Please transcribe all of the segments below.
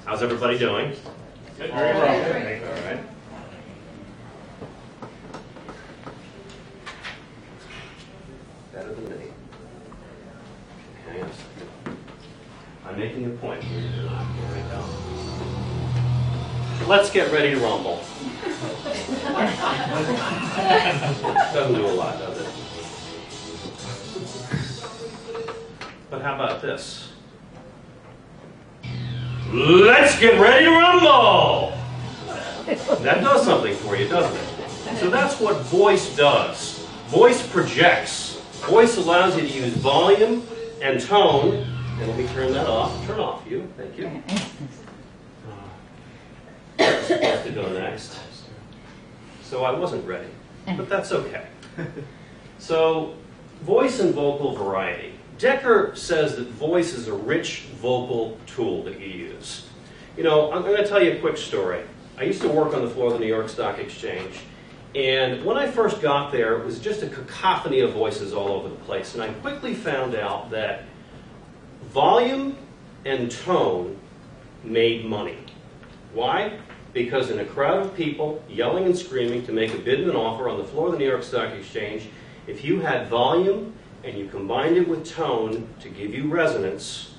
How's everybody doing? Good. All right. All right. Better than me. Hang on a second. I'm making a point here. Here we go. Let's get ready to rumble. Doesn't do a lot, does it? But how about this? Let's get ready to rumble! That does something for you, doesn't it? So that's what voice does. Voice projects. Voice allows you to use volume and tone. And let me turn that off. Turn off you. Thank you. Supposed to go next. So I wasn't ready, but that's okay. So voice and vocal variety. Decker says that voice is a rich vocal tool that you use. You know, I'm going to tell you a quick story. I used to work on the floor of the New York Stock Exchange, and when I first got there, it was just a cacophony of voices all over the place, and I quickly found out that volume and tone made money. Why? Because in a crowd of people yelling and screaming to make a bid and an offer on the floor of the New York Stock Exchange, if you had volume and you combined it with tone to give you resonance,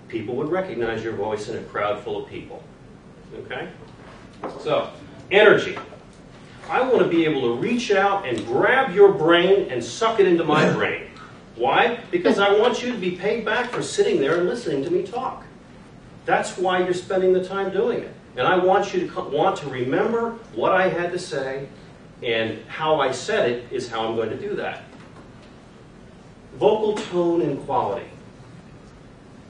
people would recognize your voice in a crowd full of people. Okay? So, energy. I want to be able to reach out and grab your brain and suck it into my brain. Why? Because I want you to be paid back for sitting there and listening to me talk. That's why you're spending the time doing it. And I want you to want to remember what I had to say, and how I said it is how I'm going to do that. Vocal tone and quality.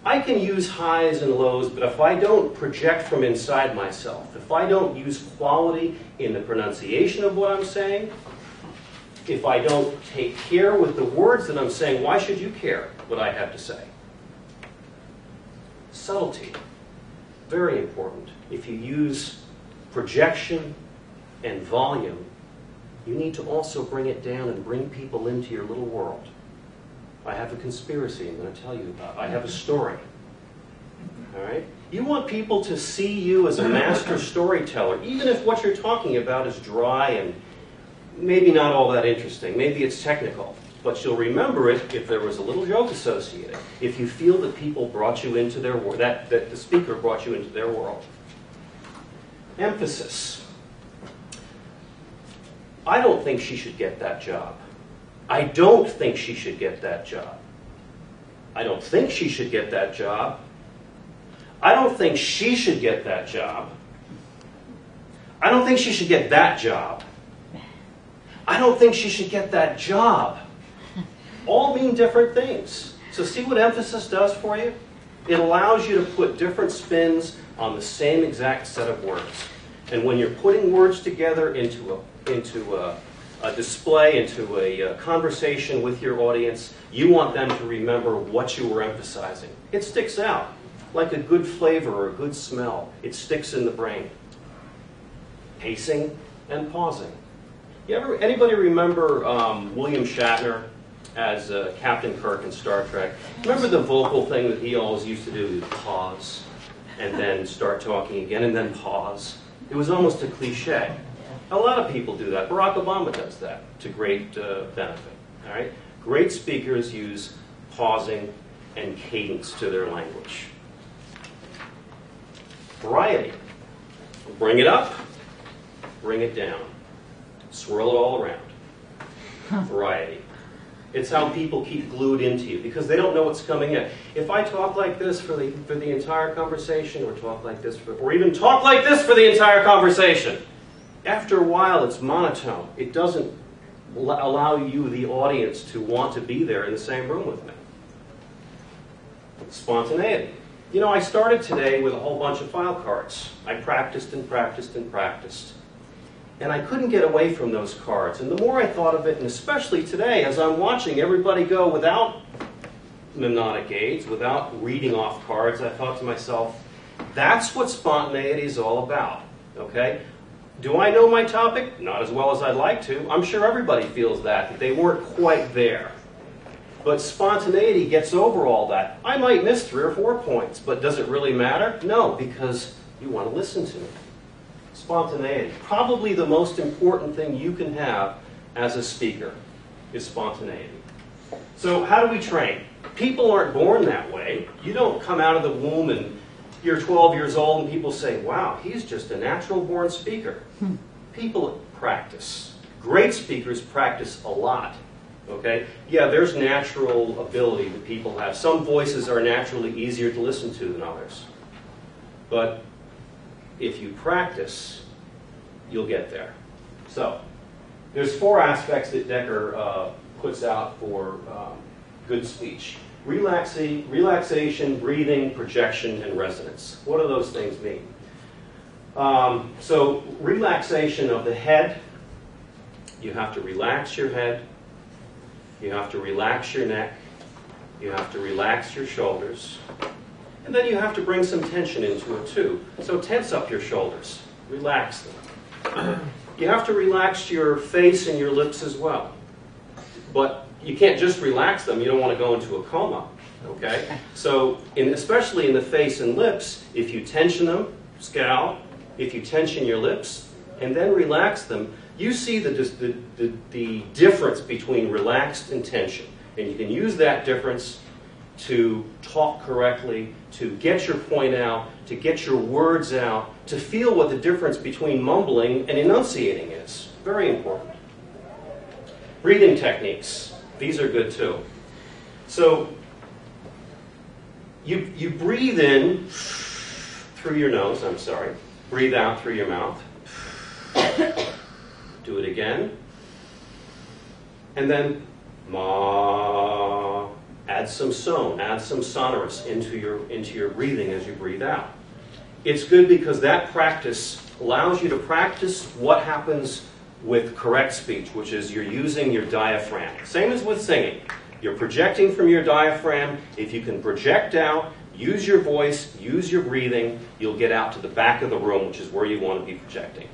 I can use highs and lows, but if I don't project from inside myself, if I don't use quality in the pronunciation of what I'm saying, if I don't take care with the words that I'm saying, why should you care what I have to say? Subtlety. Very important. If you use projection and volume, you need to also bring it down and bring people into your little world. I have a conspiracy I'm going to tell you about. I have a story. All right? You want people to see you as a master storyteller, even if what you're talking about is dry and maybe not all that interesting. Maybe it's technical. But you'll remember it if there was a little joke associated. If you feel that people brought you into their world, that the speaker brought you into their world. Emphasis. I don't think she should get that job. I don't think she should get that job. I don't think she should get that job. I don't think she should get that job. I don't think she should get that job. I don't think she should get that job. All mean different things. So see what emphasis does for you? It allows you to put different spins on the same exact set of words. And when you're putting words together into a display, into a conversation with your audience, you want them to remember what you were emphasizing. It sticks out like a good flavor or a good smell. It sticks in the brain. Pacing and pausing. Anybody remember William Shatner as Captain Kirk in Star Trek? Remember the vocal thing that he always used to do? He would pause and then start talking again and then pause. It was almost a cliche. A lot of people do that. Barack Obama does that to great benefit. All right? Great speakers use pausing and cadence to their language. Variety. Bring it up, bring it down. Swirl it all around. Variety. It's how people keep glued into you because they don't know what's coming in. If I talk like this for the entire conversation, or talk like this or even talk like this for the entire conversation, after a while it's monotone. It doesn't allow you, the audience, to want to be there in the same room with me. Spontaneity. You know, I started today with a whole bunch of file cards. I practiced and practiced and practiced. And I couldn't get away from those cards. And the more I thought of it, and especially today, as I'm watching everybody go without mnemonic aids, without reading off cards, I thought to myself, that's what spontaneity is all about. Okay? Do I know my topic? Not as well as I'd like to. I'm sure everybody feels that they weren't quite there. But spontaneity gets over all that. I might miss 3 or 4 points, but does it really matter? No, because you want to listen to me. Spontaneity. Probably the most important thing you can have as a speaker is spontaneity. So how do we train? People aren't born that way. You don't come out of the womb and you're 12 years old and people say, wow, he's just a natural born speaker. People practice. Great speakers practice a lot. Okay? Yeah, there's natural ability that people have. Some voices are naturally easier to listen to than others. But if you practice, you'll get there. So, there's 4 aspects that Decker puts out for good speech. Relaxation, breathing, projection, and resonance. What do those things mean? So, relaxation of the head. You have to relax your head. You have to relax your neck. You have to relax your shoulders. And then you have to bring some tension into it too. So tense up your shoulders. Relax them. You have to relax your face and your lips as well. But you can't just relax them. You don't want to go into a coma. Okay? So especially in the face and lips, if you tension them, scowl. If you tension your lips and then relax them, you see the difference between relaxed and tension. And you can use that difference to talk correctly, to get your point out, to get your words out, to feel what the difference between mumbling and enunciating is. Very important. Breathing techniques. These are good too. So you breathe in through your nose, breathe out through your mouth. Do it again. And then ma. Add some sonorous into your breathing as you breathe out. It's good because that practice allows you to practice what happens with correct speech, which is you're using your diaphragm. Same as with singing. You're projecting from your diaphragm. If you can project out, use your voice, use your breathing, you'll get out to the back of the room, which is where you want to be projecting.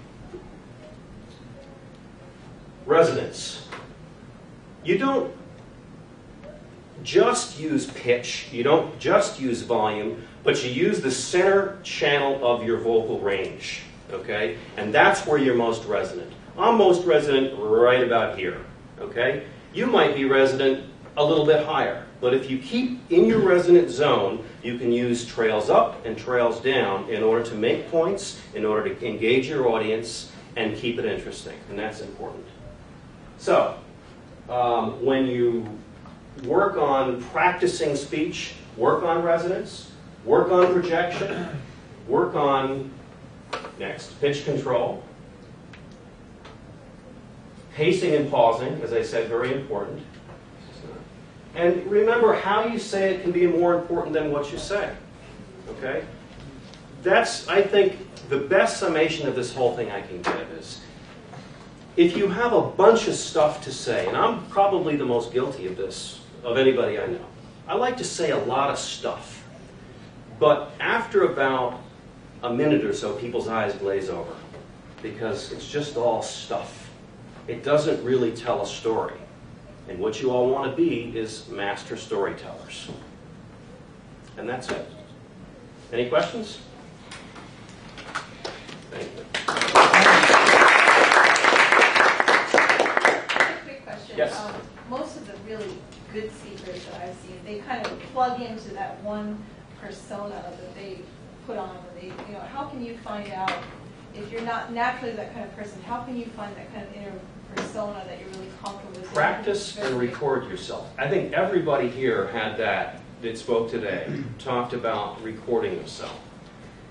Resonance. You don't just use pitch, you don't just use volume, but you use the center channel of your vocal range, okay? And that's where you're most resonant. I'm most resonant right about here, okay? You might be resonant a little bit higher, but if you keep in your resonant zone, you can use trails up and trails down in order to make points, in order to engage your audience, and keep it interesting, and that's important. So, when you work on practicing speech, work on resonance, work on projection, work on, next, pitch control, pacing and pausing, as I said, very important. And remember, how you say it can be more important than what you say, okay? That's, I think, the best summation of this whole thing I can give is, if you have a bunch of stuff to say, and I'm probably the most guilty of this, of anybody I know. I like to say a lot of stuff. But after about a minute or so, people's eyes glaze over. Because it's just all stuff. It doesn't really tell a story. And what you all want to be is master storytellers. And that's it. Any questions? Thank you. Quick question. Yes. Most of the really good speakers that I've seen, they kind of plug into that one persona that they put on when they, how can you find out if you're not naturally that kind of person, how can you find that kind of inner persona that you're really comfortable with? Practice and record yourself. I think everybody here had that spoke today, talked about recording yourself.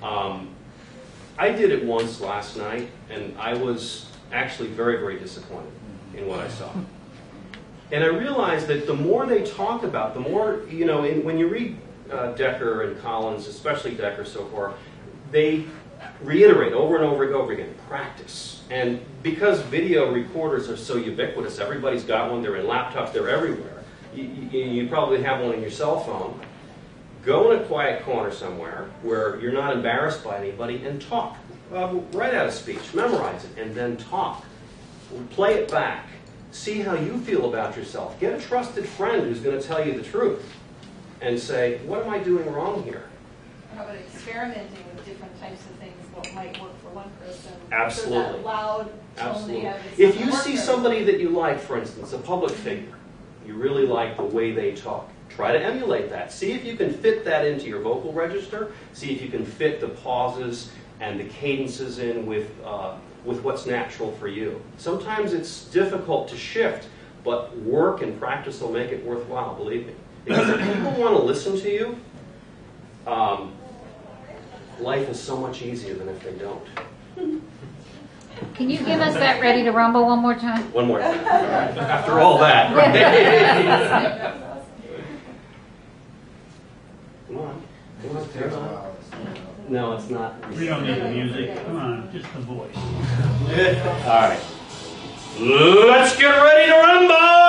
I did it once last night, and I was actually very, very disappointed in what I saw. And I realized that the more they talk about, the more, when you read Decker and Collins, especially Decker so far, they reiterate over and over and over again, practice. And because video recorders are so ubiquitous, everybody's got one, they're in laptops, they're everywhere. You probably have one in your cell phone. Go in a quiet corner somewhere where you're not embarrassed by anybody and talk. Write out a speech, memorize it, and then talk. Play it back. see how you feel about yourself. Get a trusted friend who's going to tell you the truth and say, what am I doing wrong here? How about experimenting with different types of things, what might work for one person? Absolutely. So that loud tone they have is If you not see work for somebody that you like, for instance, a public figure, you really like the way they talk, try to emulate that. See if you can fit that into your vocal register. See if you can fit the pauses and the cadences in with what's natural for you. Sometimes it's difficult to shift, but work and practice will make it worthwhile, believe me. Because if people want to listen to you, life is so much easier than if they don't. Can you give us that Ready to Rumble one more time? One more time. After all that, right? Come on. Come on, turn on. No, it's not. We don't need the music. Come on, just the voice. All right. Let's get ready to rumble!